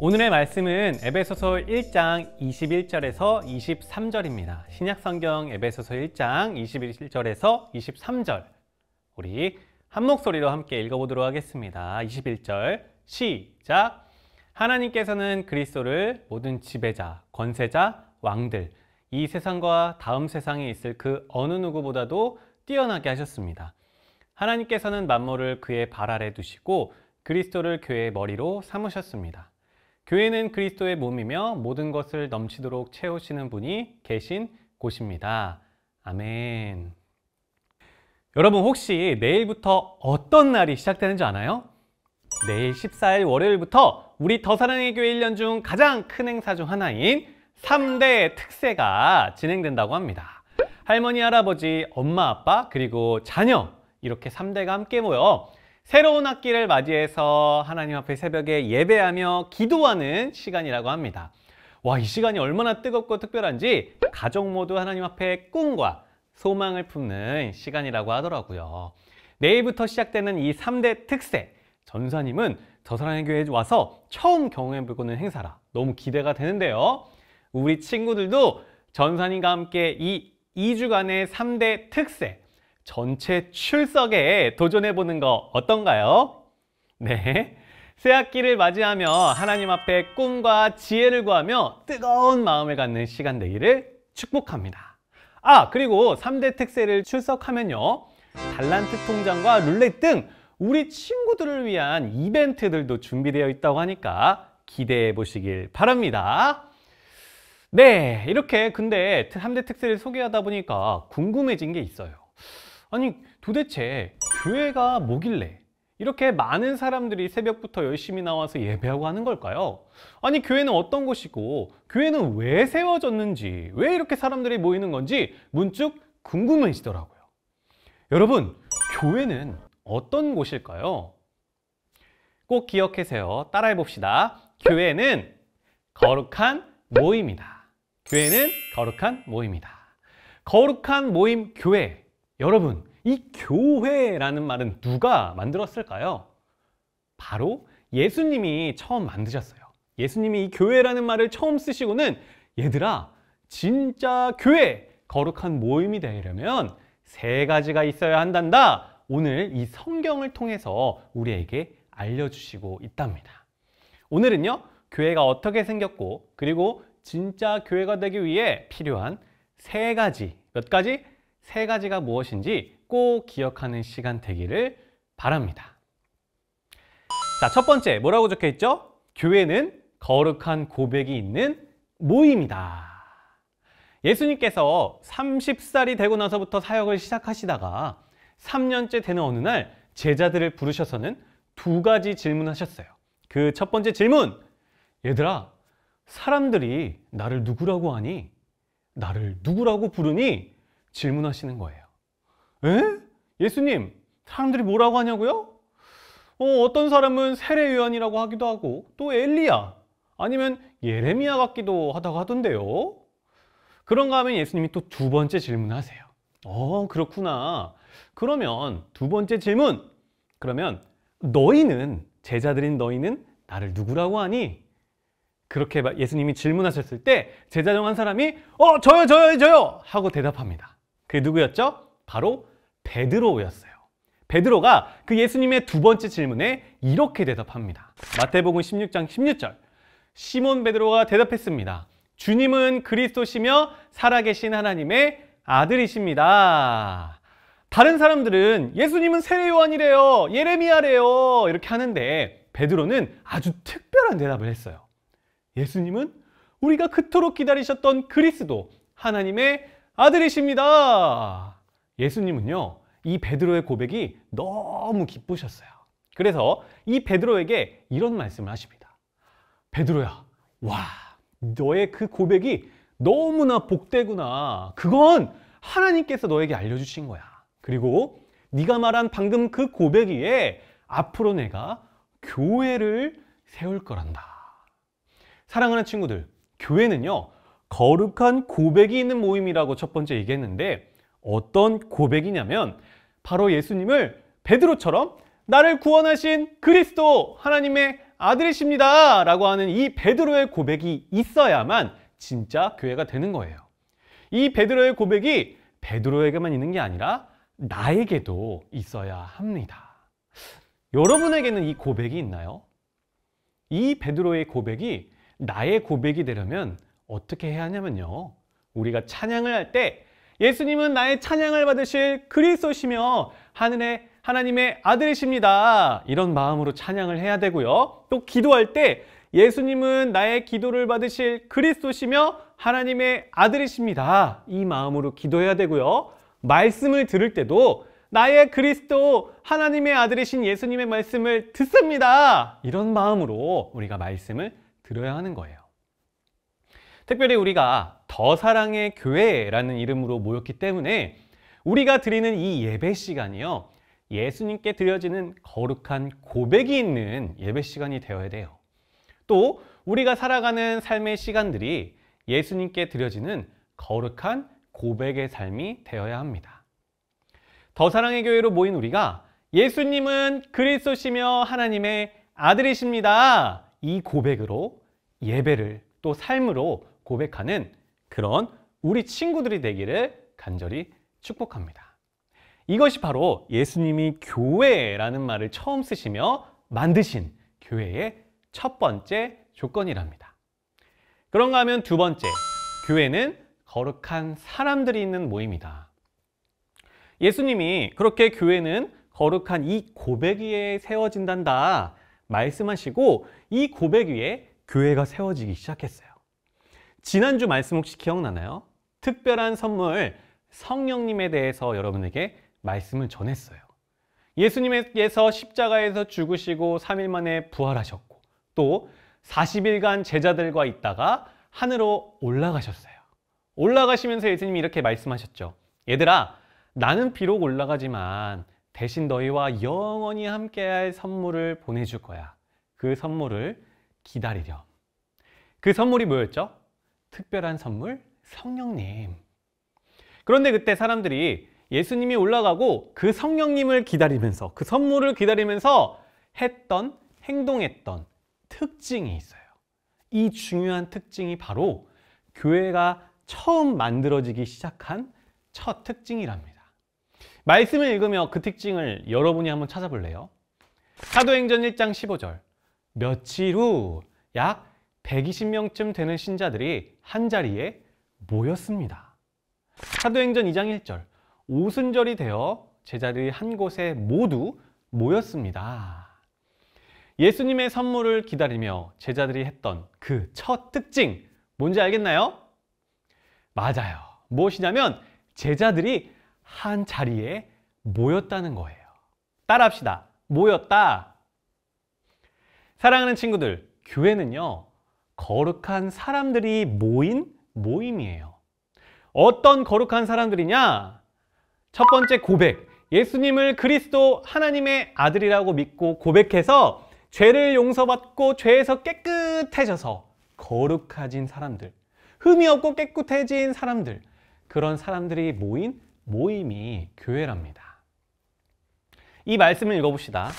오늘의 말씀은 에베소서 1장 21절에서 23절입니다. 신약성경 에베소서 1장 21절에서 23절 우리 한 목소리로 함께 읽어보도록 하겠습니다. 21절 시작! 하나님께서는 그리스도를 모든 지배자, 권세자, 왕들, 이 세상과 다음 세상에 있을 그 어느 누구보다도 뛰어나게 하셨습니다. 하나님께서는 만물을 그의 발 아래 두시고 그리스도를 교회의 머리로 삼으셨습니다. 교회는 그리스도의 몸이며 모든 것을 넘치도록 채우시는 분이 계신 곳입니다. 아멘. 여러분 혹시 내일부터 어떤 날이 시작되는지 아나요? 내일 14일 월요일부터 우리 더 사랑의 교회 1년 중 가장 큰 행사 중 하나인 3대 특세가 진행된다고 합니다. 할머니, 할아버지, 엄마, 아빠, 그리고 자녀 이렇게 3대가 함께 모여 새로운 학기를 맞이해서 하나님 앞에 새벽에 예배하며 기도하는 시간이라고 합니다. 와, 이 시간이 얼마나 뜨겁고 특별한지 가족 모두 하나님 앞에 꿈과 소망을 품는 시간이라고 하더라고요. 내일부터 시작되는 이 3대 특세, 전사님은 더 사랑의 교회에 와서 처음 경험해보는 행사라 너무 기대가 되는데요. 우리 친구들도 전사님과 함께 이 2주간의 3대 특세 전체 출석에 도전해보는 거 어떤가요? 네, 새학기를 맞이하며 하나님 앞에 꿈과 지혜를 구하며 뜨거운 마음을 갖는 시간 되기를 축복합니다. 그리고 3대 특세를 출석하면요, 달란트 통장과 룰렛 등 우리 친구들을 위한 이벤트들도 준비되어 있다고 하니까 기대해 보시길 바랍니다. 네, 이렇게 근데 3대 특세를 소개하다 보니까 궁금해진 게 있어요. 아니, 도대체 교회가 뭐길래 이렇게 많은 사람들이 새벽부터 열심히 나와서 예배하고 하는 걸까요? 아니, 교회는 어떤 곳이고 교회는 왜 세워졌는지, 왜 이렇게 사람들이 모이는 건지 문득 궁금해지더라고요. 여러분, 교회는 어떤 곳일까요? 꼭 기억하세요. 따라해 봅시다. 교회는 거룩한 모임이다. 교회는 거룩한 모임이다. 거룩한 모임 교회. 여러분, 이 교회라는 말은 누가 만들었을까요? 바로 예수님이 처음 만드셨어요. 예수님이 이 교회라는 말을 처음 쓰시고는 얘들아, 진짜 교회, 거룩한 모임이 되려면 3가지가 있어야 한단다. 오늘 이 성경을 통해서 우리에게 알려주시고 있답니다. 오늘은요, 교회가 어떻게 생겼고 그리고 진짜 교회가 되기 위해 필요한 3가지, 몇 가지? 3가지가 무엇인지 꼭 기억하는 시간 되기를 바랍니다. 자, 첫 번째 뭐라고 적혀 있죠? 교회는 거룩한 고백이 있는 모임이다. 예수님께서 30살이 되고 나서부터 사역을 시작하시다가 3년째 되는 어느 날 제자들을 부르셔서는 2가지 질문하셨어요. 그 첫 번째 질문, 얘들아, 사람들이 나를 누구라고 하니? 나를 누구라고 부르니? 질문하시는 거예요. 에? 예수님, 사람들이 뭐라고 하냐고요? 어떤 사람은 세례 요한이라고 하기도 하고 또 엘리야, 아니면 예레미야 같기도 하다고 하던데요. 그런가 하면 예수님이 또 2번째 질문하세요. 그렇구나. 그러면 2번째 질문, 그러면 너희는, 제자들인 너희는 나를 누구라고 하니? 그렇게 예수님이 질문하셨을 때 제자 중 한 사람이 저요 하고 대답합니다. 그게 누구였죠? 바로 베드로였어요. 베드로가 그 예수님의 2번째 질문에 이렇게 대답합니다. 마태복음 16장 16절, 시몬 베드로가 대답했습니다. 주님은 그리스도시며 살아계신 하나님의 아들이십니다. 다른 사람들은 예수님은 세례 요한이래요, 예레미야래요 이렇게 하는데 베드로는 아주 특별한 대답을 했어요. 예수님은 우리가 그토록 기다리셨던 그리스도, 하나님의 아들이십니다. 예수님은요, 이 베드로의 고백이 너무 기쁘셨어요. 그래서 이 베드로에게 이런 말씀을 하십니다. 베드로야, 와, 너의 그 고백이 너무나 복되구나. 그건 하나님께서 너에게 알려주신 거야. 그리고 네가 말한 방금 그 고백 위에 앞으로 내가 교회를 세울 거란다. 사랑하는 친구들, 교회는요, 거룩한 고백이 있는 모임이라고 첫 번째 얘기했는데 어떤 고백이냐면 바로 예수님을 베드로처럼 나를 구원하신 그리스도, 하나님의 아들이십니다 라고 하는 이 베드로의 고백이 있어야만 진짜 교회가 되는 거예요. 이 베드로의 고백이 베드로에게만 있는 게 아니라 나에게도 있어야 합니다. 여러분에게는 이 고백이 있나요? 이 베드로의 고백이 나의 고백이 되려면 어떻게 해야 하냐면요, 우리가 찬양을 할 때 예수님은 나의 찬양을 받으실 그리스도시며 하나님의 아들이십니다, 이런 마음으로 찬양을 해야 되고요. 또 기도할 때 예수님은 나의 기도를 받으실 그리스도시며 하나님의 아들이십니다, 이 마음으로 기도해야 되고요. 말씀을 들을 때도 나의 그리스도 하나님의 아들이신 예수님의 말씀을 듣습니다, 이런 마음으로 우리가 말씀을 들어야 하는 거예요. 특별히 우리가 더 사랑의 교회라는 이름으로 모였기 때문에 우리가 드리는 이 예배 시간이요, 예수님께 드려지는 거룩한 고백이 있는 예배 시간이 되어야 돼요. 또 우리가 살아가는 삶의 시간들이 예수님께 드려지는 거룩한 고백의 삶이 되어야 합니다. 더 사랑의 교회로 모인 우리가 예수님은 그리스도시며 하나님의 아들이십니다, 이 고백으로 예배를 또 삶으로 고백하는 그런 우리 친구들이 되기를 간절히 축복합니다. 이것이 바로 예수님이 교회라는 말을 처음 쓰시며 만드신 교회의 첫 번째 조건이랍니다. 그런가 하면 두 번째, 교회는 거룩한 사람들이 있는 모임이다. 예수님이 그렇게 교회는 거룩한 이 고백 위에 세워진단다 말씀하시고 이 고백 위에 교회가 세워지기 시작했어요. 지난주 말씀 혹시 기억나나요? 특별한 선물 성령님에 대해서 여러분에게 말씀을 전했어요. 예수님께서 십자가에서 죽으시고 3일 만에 부활하셨고 또 40일간 제자들과 있다가 하늘로 올라가셨어요. 올라가시면서 예수님이 이렇게 말씀하셨죠. 얘들아, 나는 비록 올라가지만 대신 너희와 영원히 함께할 선물을 보내줄 거야. 그 선물을 기다리렴. 그 선물이 뭐였죠? 특별한 선물, 성령님. 그런데 그때 사람들이 예수님이 올라가고 그 성령님을 기다리면서, 그 선물을 기다리면서 했던, 행동했던 특징이 있어요. 이 중요한 특징이 바로 교회가 처음 만들어지기 시작한 첫 특징이랍니다. 말씀을 읽으며 그 특징을 여러분이 한번 찾아볼래요? 사도행전 1장 15절. 며칠 후 약 120명쯤 되는 신자들이 한자리에 모였습니다. 사도행전 2장 1절. 오순절이 되어 제자들이 한 곳에 모두 모였습니다. 예수님의 선물을 기다리며 제자들이 했던 그 첫 특징, 뭔지 알겠나요? 맞아요. 무엇이냐면 제자들이 한 자리에 모였다는 거예요. 따라합시다. 모였다. 사랑하는 친구들, 교회는요, 거룩한 사람들이 모인 모임이에요. 어떤 거룩한 사람들이냐? 첫 번째 고백, 예수님을 그리스도 하나님의 아들이라고 믿고 고백해서 죄를 용서받고 죄에서 깨끗해져서 거룩해진 사람들, 흠이 없고 깨끗해진 사람들, 그런 사람들이 모인 모임이 교회랍니다. 이 말씀을 읽어봅시다.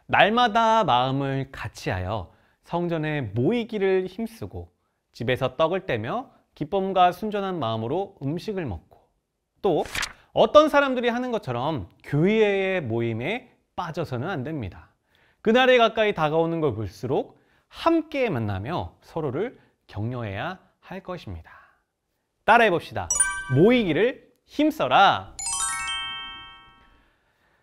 날마다 마음을 같이하여 성전에 모이기를 힘쓰고 집에서 떡을 떼며 기쁨과 순전한 마음으로 음식을 먹고, 또 어떤 사람들이 하는 것처럼 교회의 모임에 빠져서는 안 됩니다. 그날이 가까이 다가오는 걸 볼수록 함께 만나며 서로를 격려해야 할 것입니다. 따라해 봅시다. 모이기를 힘써라.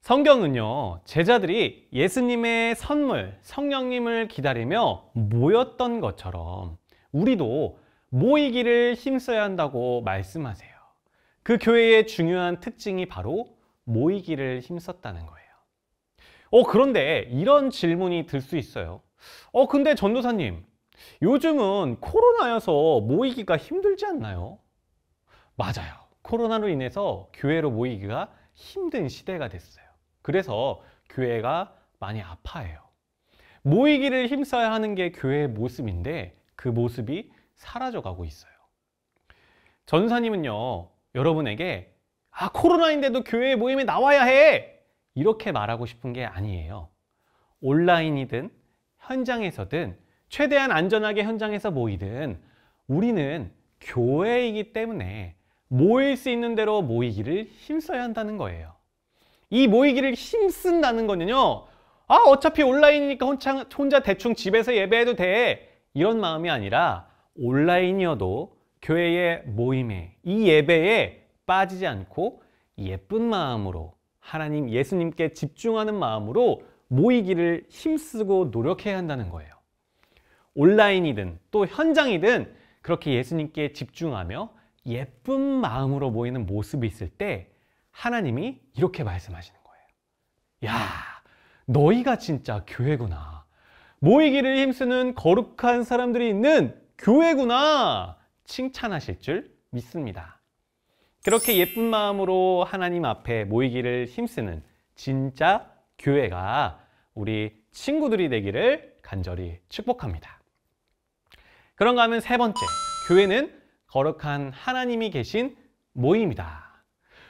성경은요, 제자들이 예수님의 선물, 성령님을 기다리며 모였던 것처럼 우리도 모이기를 힘써야 한다고 말씀하세요. 그 교회의 중요한 특징이 바로 모이기를 힘썼다는 거예요. 그런데 이런 질문이 들 수 있어요. 근데 전도사님, 요즘은 코로나여서 모이기가 힘들지 않나요? 맞아요. 코로나로 인해서 교회로 모이기가 힘든 시대가 됐어요. 그래서 교회가 많이 아파해요. 모이기를 힘써야 하는 게 교회의 모습인데 그 모습이 사라져가고 있어요. 전사님은요, 여러분에게 코로나인데도 교회 모임에 나와야 해! 이렇게 말하고 싶은 게 아니에요. 온라인이든 현장에서든 최대한 안전하게 현장에서 모이든 우리는 교회이기 때문에 모일 수 있는 대로 모이기를 힘써야 한다는 거예요. 이 모이기를 힘쓴다는 거는요, 어차피 온라인이니까 혼자 대충 집에서 예배해도 돼, 이런 마음이 아니라 온라인이어도 교회의 모임에, 이 예배에 빠지지 않고 예쁜 마음으로 하나님 예수님께 집중하는 마음으로 모이기를 힘쓰고 노력해야 한다는 거예요. 온라인이든 또 현장이든 그렇게 예수님께 집중하며 예쁜 마음으로 모이는 모습이 있을 때 하나님이 이렇게 말씀하시는 거예요. 야, 너희가 진짜 교회구나. 모이기를 힘쓰는 거룩한 사람들이 있는 교회구나. 칭찬하실 줄 믿습니다. 그렇게 예쁜 마음으로 하나님 앞에 모이기를 힘쓰는 진짜 교회가 우리 친구들이 되기를 간절히 축복합니다. 그런가 하면 세 번째, 교회는 거룩한 하나님이 계신 모임이다.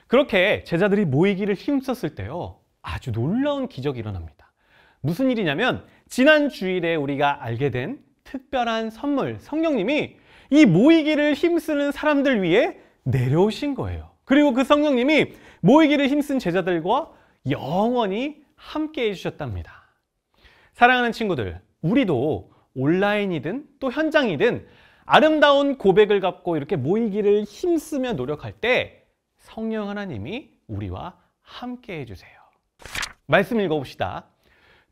그렇게 제자들이 모이기를 힘썼을 때요, 아주 놀라운 기적이 일어납니다. 무슨 일이냐면 지난 주일에 우리가 알게 된 특별한 선물, 성령님이 이 모이기를 힘쓰는 사람들 위해 내려오신 거예요. 그리고 그 성령님이 모이기를 힘쓴 제자들과 영원히 함께 해주셨답니다. 사랑하는 친구들, 우리도 온라인이든 또 현장이든 아름다운 고백을 갖고 이렇게 모이기를 힘쓰며 노력할 때 성령 하나님이 우리와 함께 해주세요. 말씀 읽어봅시다.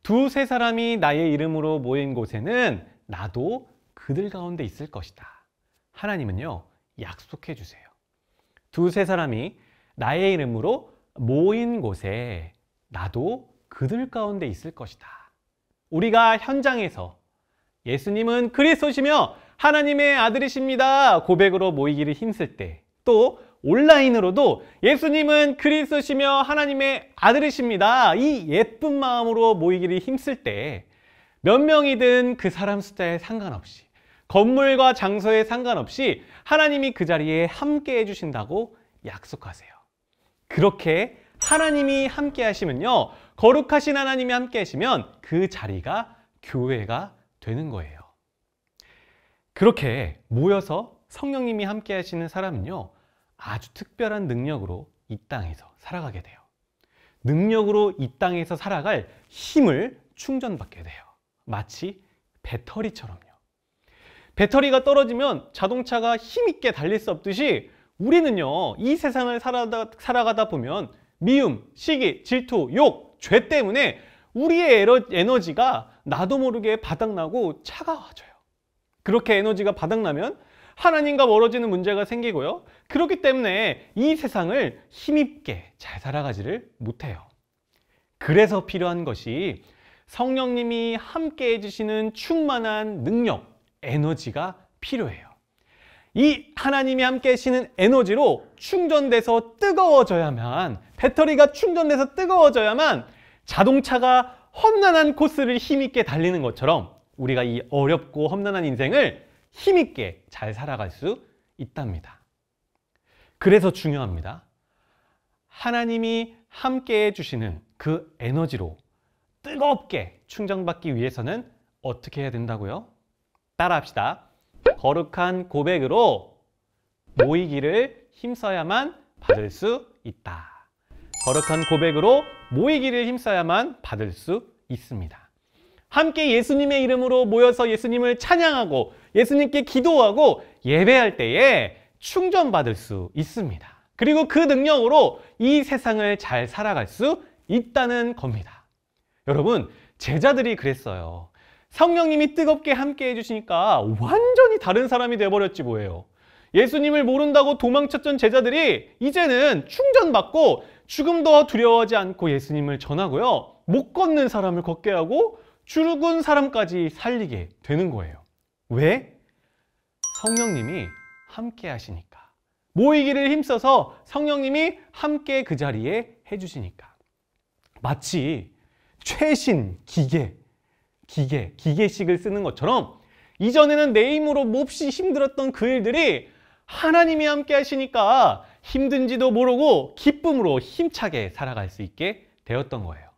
두세 사람이 나의 이름으로 모인 곳에는 나도 그들 가운데 있을 것이다. 하나님은요, 약속해 주세요. 두세 사람이 나의 이름으로 모인 곳에 나도 그들 가운데 있을 것이다. 우리가 현장에서 예수님은 그리스도시며 하나님의 아들이십니다 고백으로 모이기를 힘쓸 때, 또 온라인으로도 예수님은 그리스도시며 하나님의 아들이십니다 이 예쁜 마음으로 모이기를 힘쓸 때 몇 명이든 그 사람 숫자에 상관없이, 건물과 장소에 상관없이 하나님이 그 자리에 함께 해주신다고 약속하세요. 그렇게 하나님이 함께 하시면요, 거룩하신 하나님이 함께 하시면 그 자리가 교회가 되는 거예요. 그렇게 모여서 성령님이 함께 하시는 사람은요, 아주 특별한 능력으로 이 땅에서 살아가게 돼요. 능력으로 이 땅에서 살아갈 힘을 충전받게 돼요. 마치 배터리처럼요. 배터리가 떨어지면 자동차가 힘있게 달릴 수 없듯이 우리는요, 이 세상을 살아가다 보면 미움, 시기, 질투, 욕, 죄 때문에 우리의 에너지가 나도 모르게 바닥나고 차가워져요. 그렇게 에너지가 바닥나면 하나님과 멀어지는 문제가 생기고요. 그렇기 때문에 이 세상을 힘있게 잘 살아가지를 못해요. 그래서 필요한 것이 성령님이 함께 해주시는 충만한 능력, 에너지가 필요해요. 이 하나님이 함께 하시는 에너지로 충전돼서 뜨거워져야만, 배터리가 충전돼서 뜨거워져야만 자동차가 험난한 코스를 힘있게 달리는 것처럼 우리가 이 어렵고 험난한 인생을 힘있게 잘 살아갈 수 있답니다. 그래서 중요합니다. 하나님이 함께 해주시는 그 에너지로 뜨겁게 충전받기 위해서는 어떻게 해야 된다고요? 따라합시다. 거룩한 고백으로 모이기를 힘써야만 받을 수 있다. 거룩한 고백으로 모이기를 힘써야만 받을 수 있습니다. 함께 예수님의 이름으로 모여서 예수님을 찬양하고 예수님께 기도하고 예배할 때에 충전받을 수 있습니다. 그리고 그 능력으로 이 세상을 잘 살아갈 수 있다는 겁니다. 여러분, 제자들이 그랬어요. 성령님이 뜨겁게 함께 해주시니까 완전히 다른 사람이 돼버렸지 뭐예요. 예수님을 모른다고 도망쳤던 제자들이 이제는 충전받고 죽음도 두려워하지 않고 예수님을 전하고요, 못 걷는 사람을 걷게 하고 죽은 사람까지 살리게 되는 거예요. 왜? 성령님이 함께 하시니까. 모이기를 힘써서 성령님이 함께 그 자리에 해주시니까. 마치 최신 기계식을 쓰는 것처럼 이전에는 내 힘으로 몹시 힘들었던 그 일들이 하나님이 함께 하시니까 힘든지도 모르고 기쁨으로 힘차게 살아갈 수 있게 되었던 거예요.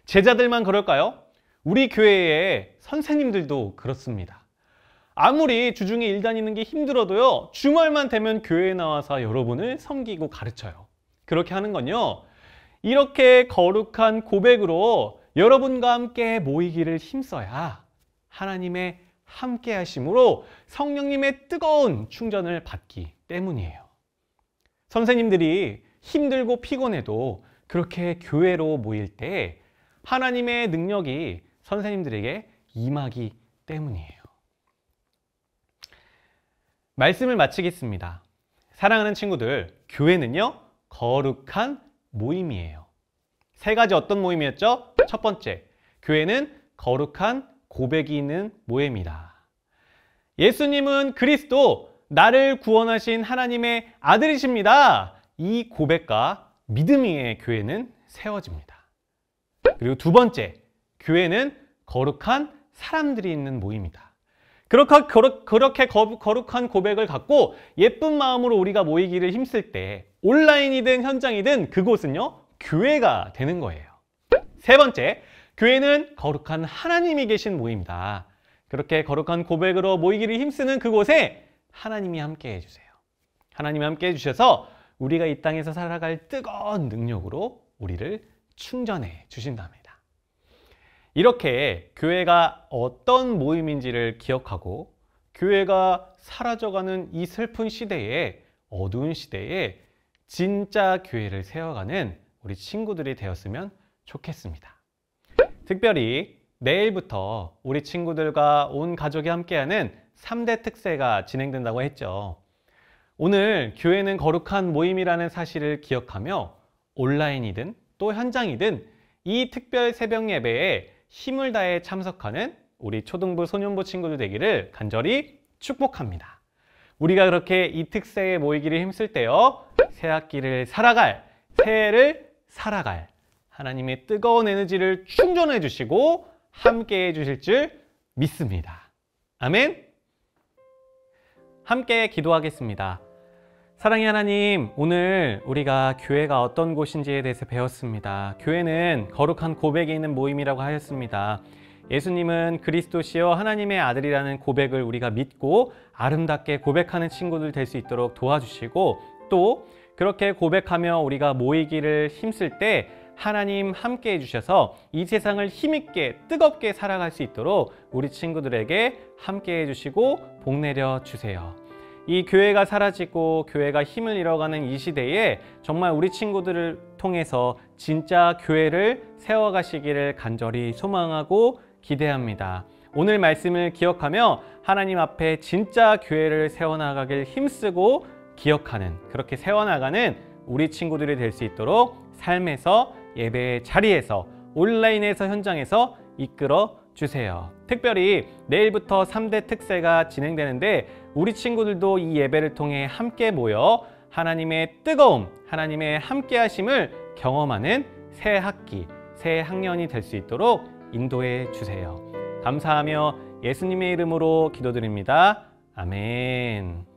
제자들만 그럴까요? 우리 교회의 선생님들도 그렇습니다. 아무리 주중에 일 다니는 게 힘들어도요, 주말만 되면 교회에 나와서 여러분을 섬기고 가르쳐요. 그렇게 하는 건요, 이렇게 거룩한 고백으로 여러분과 함께 모이기를 힘써야 하나님의 함께 하심으로 성령님의 뜨거운 충전을 받기 때문이에요. 선생님들이 힘들고 피곤해도 그렇게 교회로 모일 때 하나님의 능력이 선생님들에게 임하기 때문이에요. 말씀을 마치겠습니다. 사랑하는 친구들, 교회는요, 거룩한 모임이에요. 세 가지 어떤 모임이었죠? 첫 번째, 교회는 거룩한 고백이 있는 모임이다. 예수님은 그리스도, 나를 구원하신 하나님의 아들이십니다. 이 고백과 믿음 위에 교회는 세워집니다. 그리고 두 번째, 교회는 거룩한 사람들이 있는 모임이다. 그렇게 거룩한 고백을 갖고 예쁜 마음으로 우리가 모이기를 힘쓸 때 온라인이든 현장이든 그곳은요, 교회가 되는 거예요. 세 번째, 교회는 거룩한 하나님이 계신 모임이다. 그렇게 거룩한 고백으로 모이기를 힘쓰는 그곳에 하나님이 함께 해주세요. 하나님이 함께 해주셔서 우리가 이 땅에서 살아갈 뜨거운 능력으로 우리를 충전해 주신답니다. 이렇게 교회가 어떤 모임인지를 기억하고 교회가 사라져가는 이 슬픈 시대에, 어두운 시대에 진짜 교회를 세워가는 우리 친구들이 되었으면 좋겠습니다. 특별히 내일부터 우리 친구들과 온 가족이 함께하는 3대 특세가 진행된다고 했죠. 오늘 교회는 거룩한 모임이라는 사실을 기억하며 온라인이든 또 현장이든 이 특별 새벽 예배에 힘을 다해 참석하는 우리 초등부, 소년부 친구들 되기를 간절히 축복합니다. 우리가 그렇게 이 특세에 모이기를 힘쓸 때요, 새 학기를 살아갈, 새해를 살아갈 하나님의 뜨거운 에너지를 충전해 주시고 함께 해 주실 줄 믿습니다. 아멘. 함께 기도하겠습니다. 사랑의 하나님, 오늘 우리가 교회가 어떤 곳인지에 대해서 배웠습니다. 교회는 거룩한 고백이 있는 모임이라고 하였습니다. 예수님은 그리스도시여 하나님의 아들이라는 고백을 우리가 믿고 아름답게 고백하는 친구들 될 수 있도록 도와주시고, 또 그렇게 고백하며 우리가 모이기를 힘쓸 때 하나님 함께 해주셔서 이 세상을 힘있게 뜨겁게 살아갈 수 있도록 우리 친구들에게 함께 해주시고 복 내려 주세요. 이 교회가 사라지고 교회가 힘을 잃어가는 이 시대에 정말 우리 친구들을 통해서 진짜 교회를 세워가시기를 간절히 소망하고 기대합니다. 오늘 말씀을 기억하며 하나님 앞에 진짜 교회를 세워나가길 힘쓰고 기억하는, 그렇게 세워나가는 우리 친구들이 될 수 있도록 삶에서, 예배의 자리에서, 온라인에서, 현장에서 이끌어 주세요. 특별히 내일부터 3대 특세가 진행되는데 우리 친구들도 이 예배를 통해 함께 모여 하나님의 뜨거움, 하나님의 함께 하심을 경험하는 새 학기, 새 학년이 될 수 있도록 인도해 주세요. 감사하며 예수님의 이름으로 기도드립니다. 아멘.